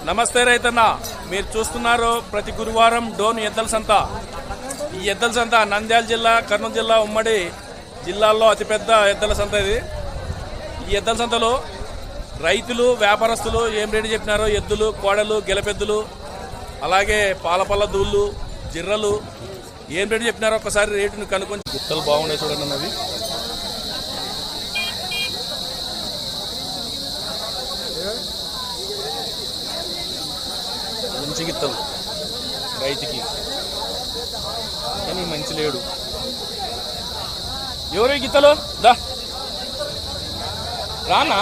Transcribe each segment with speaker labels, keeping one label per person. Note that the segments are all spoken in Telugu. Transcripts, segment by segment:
Speaker 1: నమస్తే రైతన్న, మీరు చూస్తున్నారు ప్రతి గురువారం డోన్ ఎద్దల సంత. ఈ ఎద్దల సంత నంద్యాల జిల్లా, కర్నూలు జిల్లా ఉమ్మడి జిల్లాల్లో అతిపెద్ద ఎద్దల సంత ఇది. ఈ ఎద్దల సంతలో రైతులు, వ్యాపారస్తులు ఏం రేటు చెప్పినారో, ఎద్దులు, కోడలు, గెలపెద్దులు, అలాగే పాలపల్ల దూళ్ళు, జిర్రలు ఏం రేటు చెప్పినారో ఒకసారి రేటును కనుక్కొని. గుత్తలు బాగుండే చూడండి అన్నది. మంచి గిత్తలు రైతుకి, కానీ మంచి లేడు. ఎవరు గిత్తలు? దా రానా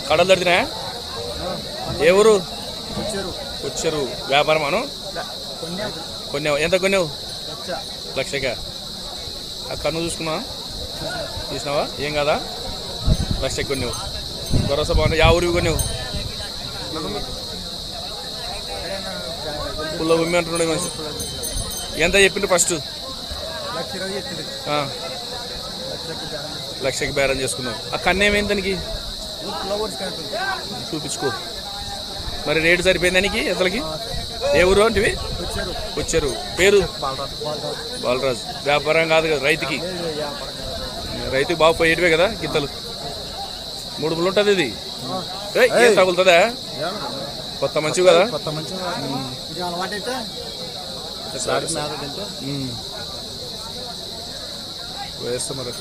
Speaker 1: కడలు తడినా. ఏ ఊరు? వచ్చారు. వ్యాపారం అను కొన్నావు. ఎంత కొన్నావు? లక్షగా. ఆ కన్ను చూసుకున్నా చూసినావా? ఏం కదా, లక్షకి కొన్నావు. భరోసా బాగున్నా. యా ఊరికి కొన్నావు? పుల్ల భూమి అంటున్నాడు మనిషి. ఎంత చెప్పిండ్రు ఫస్ట్? లక్షకి బేరం చేసుకున్నావు. ఆ కన్ను ఏమైంది దానికి? చూపించుకో. మరి రేటు సరిపోయింది దానికి అసలుకి? ఏ ఊరు అంటే? వచ్చారు. పేరు? బాలరాజు. వ్యాపారం కాదు కదా, రైతుకి. రైతుకి బాగా పోయేటివే కదా గిత్తలు. 3 ముళ్ళు ఉంటుంది ఇది. ఏం తగులుతుందా? కొత్త మంచివి కదా. వేస్తాం మరి.